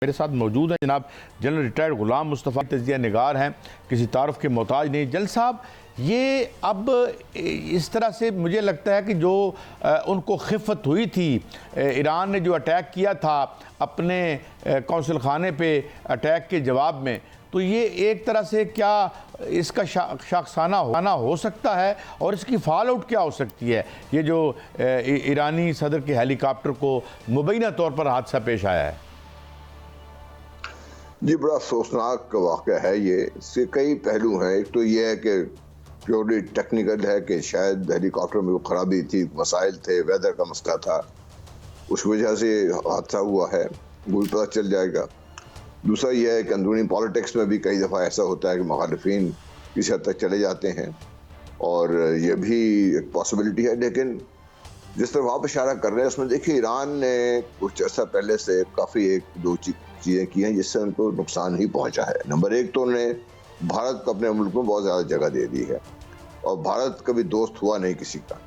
मेरे साथ मौजूद हैं जनाब जनरल रिटायर्ड गुलाम मुस्तफ़ा, तजिया निगार हैं, किसी तारुफ के मोहताज नहीं। जनरल साहब, ये अब इस तरह से मुझे लगता है कि जो उनको खिफ़त हुई थी, ईरान ने जो अटैक किया था अपने कौंसल खाने पे अटैक के जवाब में, तो ये एक तरह से क्या इसका शाखसाना हो सकता है और इसकी फॉल आउट क्या हो सकती है? ये जो ईरानी सदर के हेलीकॉप्टर को मुबैना तौर पर हादसा पेश आया है। जी, बड़ा अफसोसनाक वाक़या है ये। इसके कई पहलू हैं। एक तो ये है कि प्योरली टेक्निकल है कि शायद हेलीकॉप्टर में वो खराबी थी, मसाइल थे, वेदर का मसला था, उस वजह से हादसा हुआ है, वो भी पता चल जाएगा। दूसरा यह है कि अंदरूनी पॉलिटिक्स में भी कई दफ़ा ऐसा होता है कि मुखालिफिन किसी हद तक चले जाते हैं और ये भी एक पॉसिबिलिटी है। लेकिन जिस तरह आप इशारा कर रहे हैं उसमें देखिए, ईरान ने कुछ अर्सा पहले से काफ़ी एक दो चीज़ें की हैं जिससे उनको नुकसान ही पहुंचा है। नंबर एक तो उन्होंने भारत को अपने मुल्क में बहुत ज़्यादा जगह दे दी है और भारत कभी दोस्त हुआ नहीं किसी का।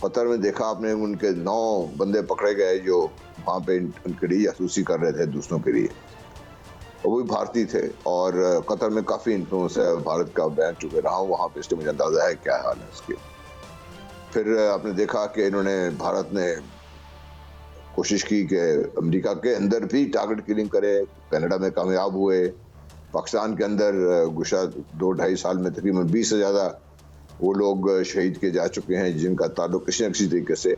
कतर में देखा आपने, उनके 9 बंदे पकड़े गए जो वहाँ पे उनके लिए जासूसी कर रहे थे दूसरों के लिए, और वो भी भारतीय थे। और कतर में काफ़ी इन्फ्लुएंस है भारत का, बैठ चुके रहा हूँ वहाँ पे, इसलिए मुझे अंदाज़ा है क्या हाल है उसके। फिर आपने देखा कि इन्होंने, भारत ने कोशिश की कि अमेरिका के अंदर भी टारगेट किलिंग करे, कनाडा में कामयाब हुए, पाकिस्तान के अंदर गुज़श्ता 2-2.5 साल में तकरीबन 20 से ज़्यादा वो लोग शहीद किए जा चुके हैं जिनका ताल्लुक किसी न किसी तरीके से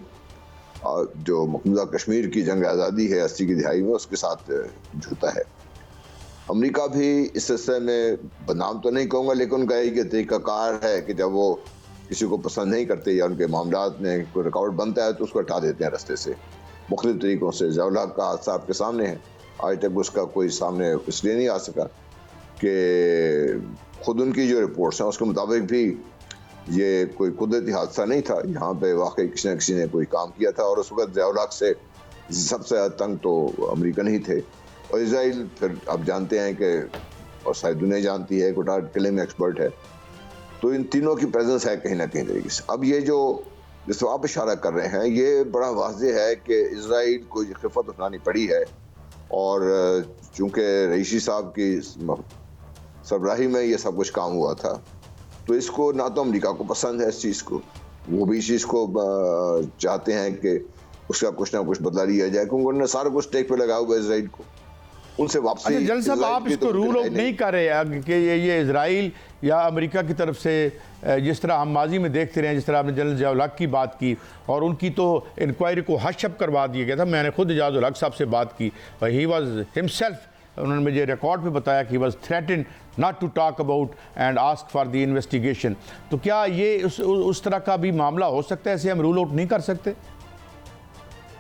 जो मकबूजा कश्मीर की जंग आज़ादी है 80 की दिहाई में, उसके साथ जुड़ता है। अमेरिका भी इस सिलसिले में बदनाम तो नहीं कहूँगा, लेकिन उनका एक तरीक़ाकार है कि जब वो किसी को पसंद नहीं करते या उनके मामलात में कोई रुकावट बनता है तो उसको हटा देते हैं रास्ते से मुख्तलिफ तरीक़ों से। ज़िया-उल-हक़ का हादसा आपके सामने है, आज तक उसका कोई सामने इसलिए नहीं आ सका कि खुद उनकी जो रिपोर्ट्स हैं उसके मुताबिक भी ये कोई कुदरती हादसा नहीं था, यहाँ पे वाकई किसी न किसी ने कोई काम किया था। और उस वक्त ज़िया-उल-हक़ से सबसे ज़्यादा तंग तो अमेरिकन ही थे। और इसराइल, फिर आप जानते हैं कि, और सारी दुनिया जानती है, को टारगेट किलिंग में एक्सपर्ट है, तो इन तीनों की प्रेजेंस है कहीं ना कहीं तरीके से। अब ये जो जिस आप इशारा कर रहे हैं, ये बड़ा वाज़ेह है कि इजराइल को ये खिफ़त उठानी पड़ी है। और चूँकि रईसी साहब की सरबराही में ये सब कुछ काम हुआ था, तो इसको ना तो अमेरिका को पसंद है इस चीज़ को, वो भी इस चीज़ को चाहते हैं कि उसका कुछ ना कुछ बदला लिया जाए, क्योंकि उन्होंने सारा कुछ टेक पे लगाया हुआ है इजराइल को, उनसे वापसी। अच्छा जनरल साहब, आप इसको रूल आउट नहीं कर रहे कि ये इजराइल या अमेरिका की तरफ से, जिस तरह हम माजी में देखते रहे, जिस तरह आपने जनरल ज़िया-उल-हक़ की बात की और उनकी तो इंक्वायरी को हशप करवा दिया गया था। मैंने खुद ज़िया-उल-हक़ साहब से बात की, ही वाज हिमसेल्फ, उन्होंने मुझे रिकॉर्ड पे बताया कि was threatened not to talk about and ask for the investigation. तो क्या ये उस तरह का भी मामला हो सकता है? ऐसे हम रूल आउट नहीं कर सकते?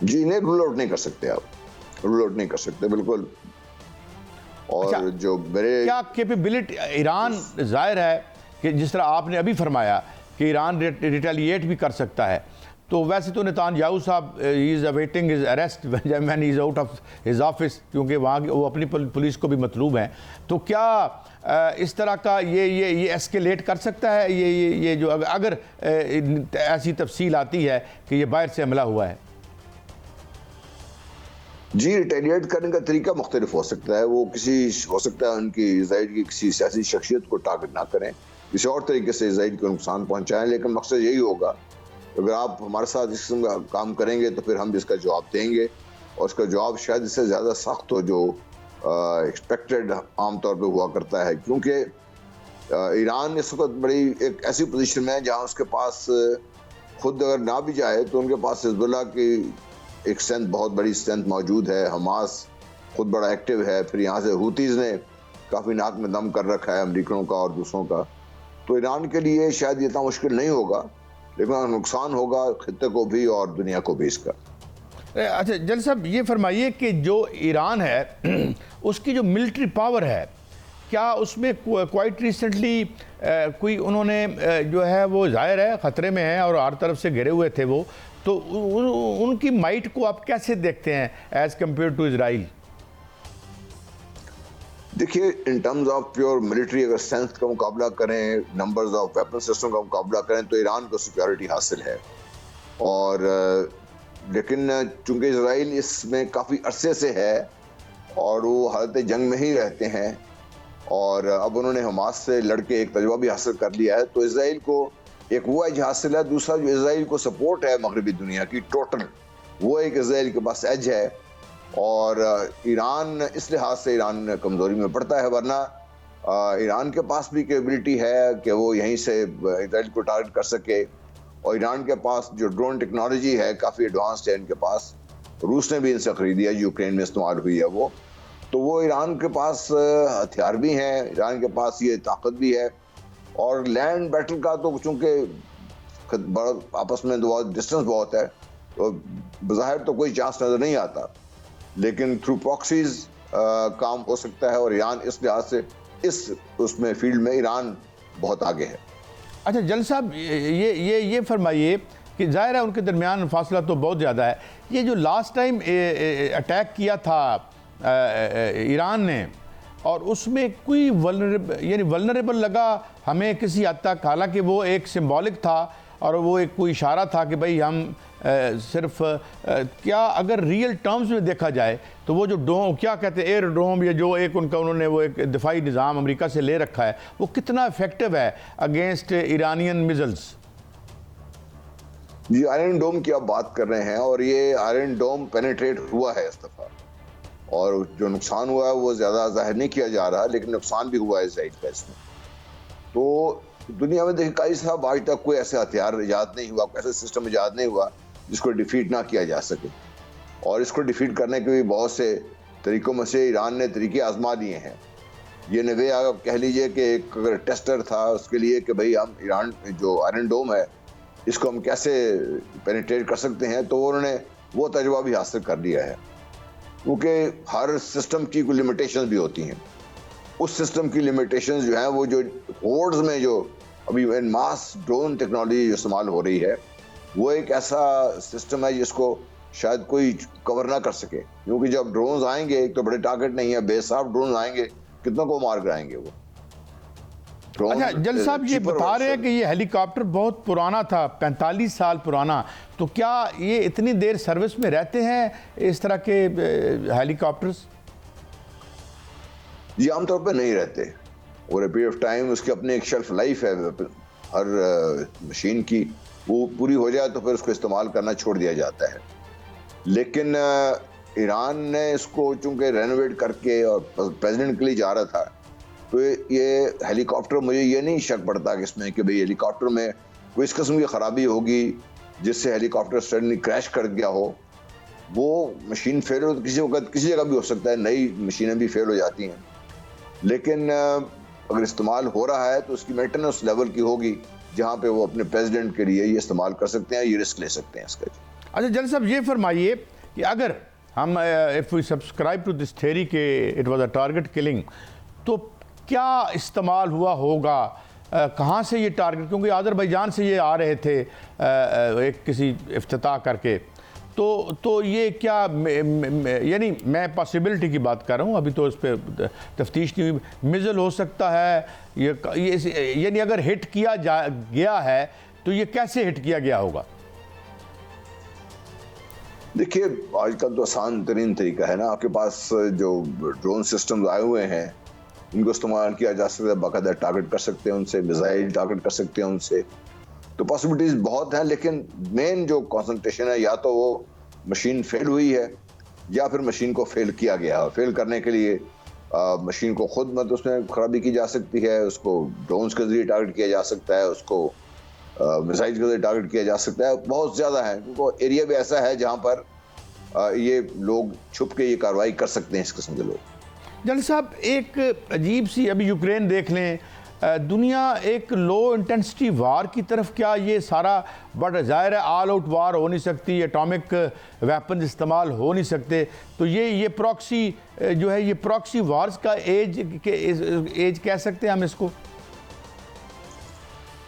जी नहीं, रूल आउट नहीं कर सकते, आप रूल आउट नहीं कर सकते बिल्कुल। और अच्छा, जो मेरे क्या कैपेबिलिटी ईरान, जाहिर है कि जिस तरह आपने अभी फरमाया कि ईरान रिटेलिएट भी कर सकता है, तो वैसे तो नेतान्याहू साहब he is awaiting his arrest when he is out of his office, क्योंकि वहाँ वो अपनी पुलिस को भी मतलूब हैं। तो क्या इस तरह का ये एस्केलेट कर सकता है, ये जो अगर ऐसी तफसील आती है कि ये बाहर से हमला हुआ है? जी, रिटेलिएट करने का तरीका मुख्तलिफ हो सकता है। वो हो सकता है उनकी इजराइल की किसी सियासी शख्सियत को टारगेट ना करें, किसी और तरीके से इजराइल को नुकसान पहुंचाएं, लेकिन मकसद यही होगा अगर आप हमारे साथ इस किस्म का काम करेंगे तो फिर हम इसका जवाब देंगे, और उसका जवाब शायद इससे ज़्यादा सख्त हो जो एक्सपेक्टेड आमतौर पर हुआ करता है। क्योंकि ईरान इस वक्त बड़ी एक ऐसी पोजीशन में है जहाँ उसके पास खुद अगर ना भी जाए तो उनके पास हिज़्बुल्लाह की एक स्ट्रेंथ, बहुत बड़ी स्ट्रेंथ मौजूद है, हमास खुद बड़ा एक्टिव है, फिर यहाँ से हुतीज़ ने काफ़ी नाक में दम कर रखा है अमरीकियों का और दूसरों का। तो ईरान के लिए शायद ये इतना मुश्किल नहीं होगा, लेकिन नुकसान होगा खित्ते को भी और दुनिया को भी इसका। अच्छा जनरल साहब, ये फरमाइए कि जो ईरान है उसकी जो मिलिट्री पावर है, क्या उसमें क्वाइट रिसेंटली कोई उन्होंने जो है वो जाहिर है ख़तरे में है और हर तरफ से घिरे हुए थे वो, तो उनकी माइट को आप कैसे देखते हैं एज कम्पेयर टू इजराइल? देखिए, in terms of pure military अगर स्ट्रेंथ का मुकाबला करें, नंबर्स ऑफ वेपन सिस्टम का मुकाबला करें, तो ईरान को सिक्योरिटी हासिल है। और लेकिन चूंकि इजराइल इसमें काफ़ी अरसे से है और वो हालत जंग में ही रहते हैं, और अब उन्होंने हमास से लड़के एक तजुर्बा भी हासिल कर लिया है। तो इसराइल को एक वो एज हासिल है। दूसरा जो इसराइल को सपोर्ट है मगरबी दुनिया की टोटल, वो एक इसराइल के पास एज है। और ईरान, इस लिहाज से ईरान कमजोरी में पड़ता है, वरना ईरान के पास भी कैपेबिलिटी है कि वो यहीं से इसराइल को टारगेट कर सके। और ईरान के पास जो ड्रोन टेक्नोलॉजी है काफ़ी एडवांस्ड है इनके पास, रूस ने भी इनसे खरीदी है, यूक्रेन में इस्तेमाल हुई है वो। तो वो ईरान के पास हथियार भी हैं, ईरान के पास ये ताकत भी है। और लैंड बैटल का तो चूंकि आपस में डिस्टेंस बहुत है, तो बज़ाहिर तो कोई चांस नज़र नहीं आता, लेकिन थ्रू प्रॉक्सीज काम हो सकता है। और ईरान इस लिहाज से इस उसमें फील्ड में ईरान बहुत आगे है। अच्छा जल साहब, ये फरमाइए कि जाहिर है उनके दरमियान फासला तो बहुत ज़्यादा है। ये जो लास्ट टाइम अटैक किया था ईरान ने, और उसमें कोई वल्नरेबल लगा हमें किसी हद तक, हालांकि वो एक सिंबॉलिक था और वो एक कोई इशारा था कि भाई हम सिर्फ क्या अगर रियल टर्म्स में देखा जाए तो वो जो ड्रोन क्या कहते हैं एयर ड्रोम, या जो एक उन्होंने वो एक दिफाई निज़ाम अमेरिका से ले रखा है, वो कितना इफेक्टिव है अगेंस्ट ईरानियन मिसाइल्स? जी, आयरन डोम की आप बात कर रहे हैं, और ये आयरन डोम पेनिट्रेट हुआ है इस दफ़ा, और जो नुकसान हुआ है वो ज़्यादा जाहिर नहीं किया जा रहा, लेकिन नुकसान भी हुआ है इसराइल का इसमें। तो दुनिया में देखिए कई साहब, आज तक कोई ऐसे हथियार ईजाद नहीं हुआ, ऐसा सिस्टम ईजाद नहीं हुआ जिसको डिफीट ना किया जा सके। और इसको डिफीट करने के भी बहुत से तरीकों में से ईरान ने तरीके आजमा लिए हैं। ये नवे आप कह लीजिए कि एक अगर टेस्टर था उसके लिए कि भाई हम ईरान जो आयरन डोम है इसको हम कैसे पेनिट्रेट कर सकते हैं, तो उन्होंने वो तजुर्बा भी हासिल कर लिया है। क्योंकि हर सिस्टम की कोई लिमिटेशंस भी होती हैं। उस सिस्टम की लिमिटेशंस जो हैं वो जो होर्ड्स में जो अभी मास ड्रोन टेक्नोलॉजी जो इस्तेमाल हो रही है, वो एक ऐसा सिस्टम है जिसको शायद कोई कवर ना कर सके। क्योंकि जब ड्रोन्स आएंगे, एक तो बड़े टारगेट नहीं है, बेसाफ ड्रोन आएंगे, कितनों को मार कराएंगे वो। अच्छा जल साहब, ये बता रहे हैं कि ये हेलीकॉप्टर बहुत पुराना था, 45 साल पुराना, तो क्या ये इतनी देर सर्विस में रहते हैं इस तरह के हेलीकॉप्टर्स? जी, आमतौर पर नहीं रहते। Over a period of time उसकी अपनी एक शेल्फ लाइफ है हर मशीन की, वो पूरी हो जाए तो फिर उसको इस्तेमाल करना छोड़ दिया जाता है। लेकिन ईरान ने इसको चूंकि रेनोवेट करके और प्रेसिडेंट के लिए जा रहा था, तो ये हेलीकॉप्टर, मुझे ये नहीं शक पड़ता कि इसमें कि भाई हेलीकॉप्टर में कोई इस किस्म की खराबी होगी जिससे हेलीकॉप्टर सडनली क्रैश कर गया हो। वो मशीन फेल हो, किसी वक्त किसी जगह भी हो सकता है, नई मशीनें भी फेल हो जाती हैं। लेकिन अगर इस्तेमाल हो रहा है तो उसकी मेंटेनेंस लेवल की होगी जहाँ पे वो अपने प्रेसिडेंट के लिए ये इस्तेमाल कर सकते हैं, ये रिस्क ले सकते हैं इसका। अच्छा जल साहब, ये फरमाइए कि अगर हम if we subscribe to this theory के it was a target killing, तो क्या इस्तेमाल हुआ होगा, कहाँ से ये टारगेट, क्योंकि अज़रबैजान से ये आ रहे थे एक किसी इफ्तिताह करके, तो ये क्या यानी मैं पॉसिबिलिटी की बात कर रहा हूँ, अभी तो इस पर तफ्तीश नहीं हुई, मिज़ल हो सकता है ये यानी अगर हिट किया गया है तो ये कैसे हिट किया गया होगा? देखिए, आजकल तो आसान तरीन तरीका है ना, आपके पास जो ड्रोन सिस्टम आए हुए हैं इनको इस्तेमाल किया जा सकता है, बाकायदा टारगेट कर सकते हैं उनसे, मिसाइल टारगेट कर सकते हैं उनसे। तो पॉसिबिलिटीज बहुत हैं, लेकिन मेन जो कंसंट्रेशन है, या तो वो मशीन फेल हुई है या फिर मशीन को फेल किया गया है। फेल करने के लिए मशीन को खुद मतलब उसमें खराबी की जा सकती है, उसको ड्रोन्स के जरिए टारगेट किया जा सकता है, उसको मिसाइल के जरिए टारगेट किया जा सकता है। बहुत ज़्यादा है, क्योंकि एरिया भी ऐसा है जहाँ पर ये लोग छुप के ये कार्रवाई कर सकते हैं, इस किस्म के लोग। जल साहब, एक अजीब सी, अभी यूक्रेन देख लें, दुनिया एक लो इंटेंसिटी वार की तरफ, क्या ये सारा बट ज़ाहिर है ऑल आउट वार हो नहीं सकती, एटॉमिक वेपन इस्तेमाल हो नहीं सकते, तो ये प्रॉक्सी जो है, ये प्रॉक्सी वार्स का एज कह सकते हैं हम इसको?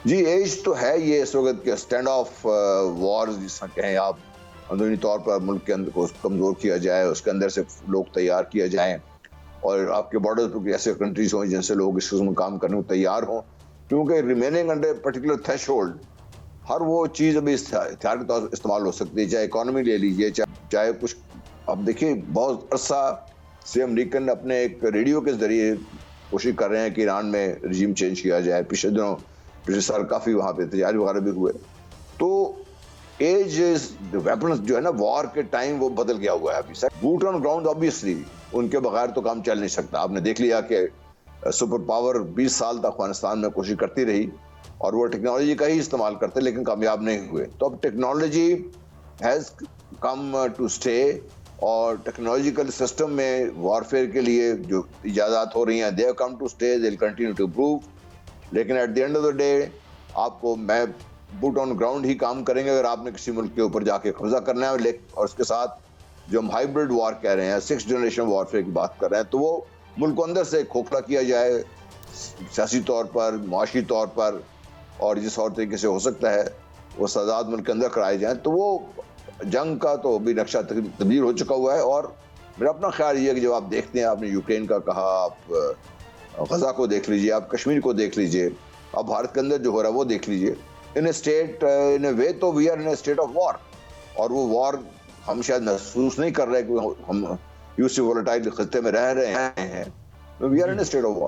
जी, एज तो है ये इस वक्त के स्टैंड ऑफ वॉर्स जिसका कहें आप, अंदरूनी तौर पर मुल्क के अंदर को कमज़ोर किया जाए, उसके अंदर से लोग तैयार किया जाएँ, और आपके बॉर्डर पर ऐसे कंट्रीज हों जिनसे लोग इस किस्म काम करने को तैयार हों। क्योंकि रिमेनिंग अंडर पर्टिकुलर थ्रेशोल्ड हर वो चीज़ अभी हथियार के तौर पर इस्तेमाल हो सकती है, चाहे इकॉनमी ले लीजिए, चाहे कुछ। अब देखिए, बहुत अरसा सीएम लिंकन अपने एक रेडियो के जरिए कोशिश कर रहे हैं कि ईरान में रिजीम चेंज किया जाए। पिछले साल काफी वहां पे तैयारी वगैरह भी हुए। तो एज वेपन्स जो है ना, वॉर के टाइम वो बदल गया हुआ है अभी। बूट ऑन ग्राउंड ऑब्वियसली उनके बगैर तो काम चल नहीं सकता। आपने देख लिया कि सुपर पावर 20 साल तक अफगानिस्तान में कोशिश करती रही और वो टेक्नोलॉजी का ही इस्तेमाल करते, लेकिन कामयाब नहीं हुए। तो अब technology has come to stay, और टेक्नोलॉजिकल सिस्टम में वॉरफेयर के लिए जो इजाज़त हो रही हैं, they have come to stay, they will continue to improve. लेकिन at the end of the day आपको मैं बूट ऑन ग्राउंड ही काम करेंगे अगर आपने किसी मुल्क के ऊपर जाके कब्जा करना है। और उसके साथ जो हम हाइब्रिड वॉर कह रहे हैं, 6th जनरेशन वॉरफेयर की बात कर रहे हैं, तो वो मुल्क को अंदर से खोखला किया जाए, सियासी तौर पर, माशी तौर पर, और जिस और तरीके से हो सकता है वो सजाद मुल्क के अंदर कराए जाएं। तो वो जंग का तो अभी नक्शा तब्दील हो चुका हुआ है। और मेरा अपना ख्याल ये है कि जब आप देखते हैं, आपने यूक्रेन का कहा, आप गजा को देख लीजिए, आप कश्मीर को देख लीजिए, आप भारत के अंदर जो हो रहा है वो देख लीजिए। इन ए वे तो we are in a state of war, और वो वॉर हम शायद महसूस नहीं कर रहे कि हम यूसी वोलेटाइल खत्ते में रह रहे हैं। We are in a state of war.